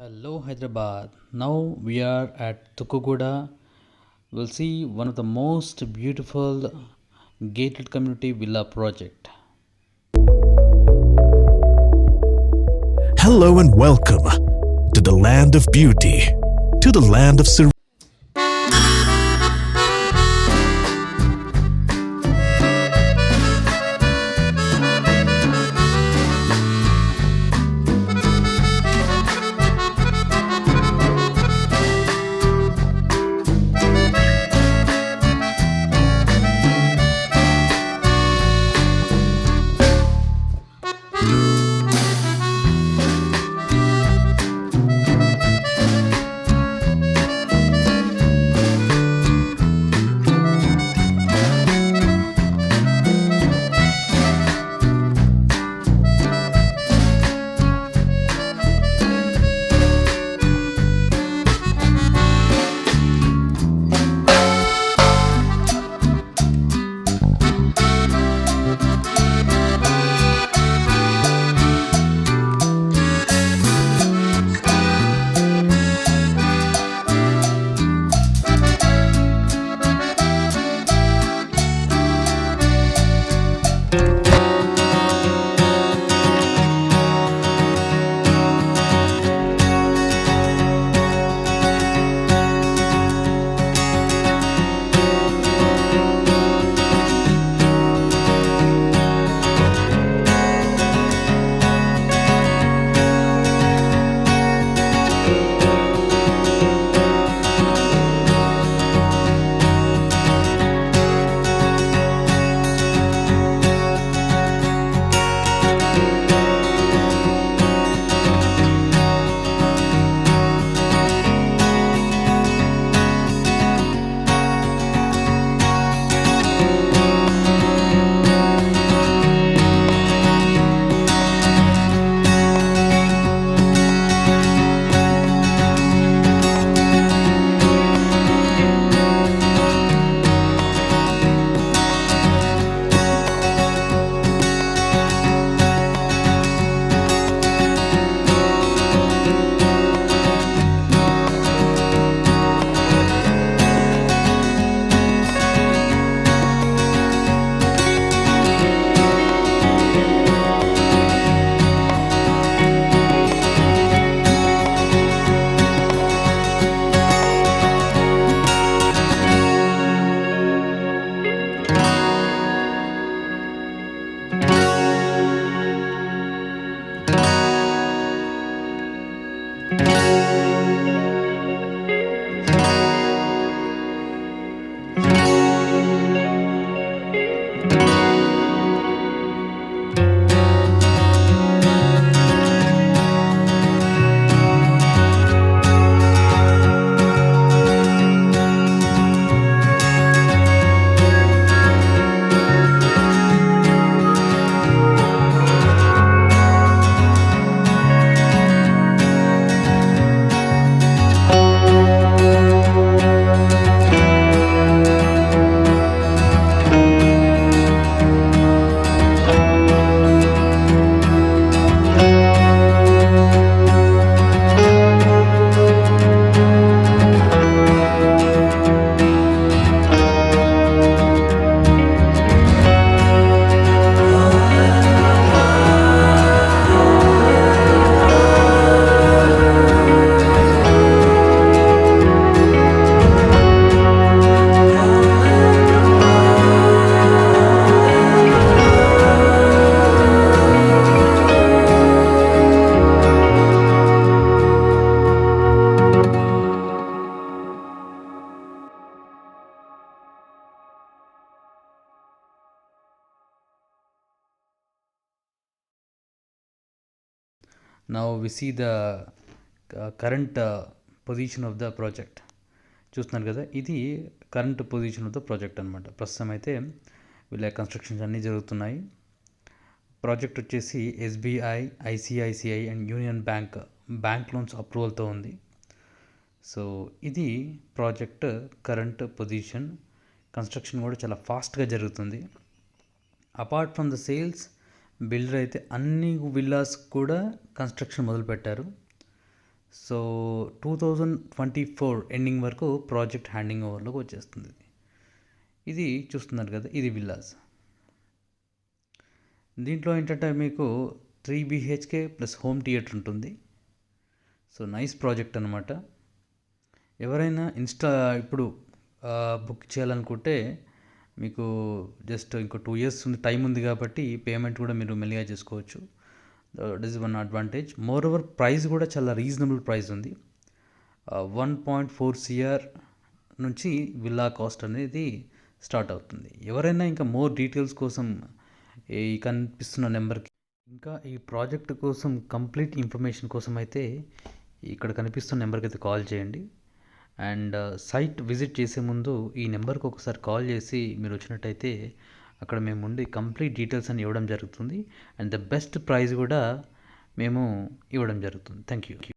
Hello Hyderabad. Now we are at Tukuguda. We'll see one of the most beautiful gated community villa project. Hello and welcome to the land of beauty, to the land of serenity. Now we see the current position of the project. చూస్తున్నారు కదా, ఇది current position of the project అనమాట. ప్రస్తుతం అయితే వీళ్ళ constructions అన్నీ జరుగుతున్నాయి. Project వచ్చేసి SBI, ICICI and Union Bank loans అప్రూవల్తో ఉంది. సో ఇది ప్రాజెక్ట్ కరెంట్ పొజిషన్. కన్స్ట్రక్షన్ కూడా చాలా ఫాస్ట్గా జరుగుతుంది. Apart from the sales, builder అయితే అన్ని విల్లాస్ కూడా కన్స్ట్రక్షన్ మొదలుపెట్టారు. సో సో 2024 ఎండింగ్ వరకు ప్రాజెక్ట్ హ్యాండింగ్ ఓవర్లోకి వచ్చేస్తుంది. ఇది చూస్తున్నారు కదా, ఇది విల్లాస్. దీంట్లో ఏంటంటే మీకు 3 BHK ప్లస్ హోమ్ థియేటర్ ఉంటుంది. సో నైస్ ప్రాజెక్ట్ అనమాట. ఎవరైనా ఇప్పుడు బుక్ చేయాలనుకుంటే మీకు జస్ట్ ఇంకో 2 years టైం ఉంది కాబట్టి పేమెంట్ కూడా మీరు మెల్లిగా చేసుకోవచ్చు. That is one advantage. More over price కూడా చాలా రీజనబుల్ ప్రైస్ ఉంది. 1.4 CR నుంచి విల్లా కాస్ట్ అనేది స్టార్ట్ అవుతుంది. ఎవరైనా ఇంకా మోర్ డీటెయిల్స్ కోసం ఈ కనిపిస్తున్న నెంబర్కి, ఇంకా ఈ ప్రాజెక్ట్ కోసం కంప్లీట్ ఇన్ఫర్మేషన్ కోసం అయితే ఇక్కడ కనిపిస్తున్న నెంబర్కి అయితే కాల్ చేయండి. అండ్ సైట్ విజిట్ చేసే ముందు ఈ నెంబర్కి ఒకసారి కాల్ చేసి మీరు వచ్చినట్టయితే అక్కడ మేము ఉండి కంప్లీట్ డీటెయిల్స్ అని ఇవ్వడం జరుగుతుంది. అండ్ ద బెస్ట్ ప్రైస్ కూడా మేము ఇవ్వడం జరుగుతుంది. Thank you.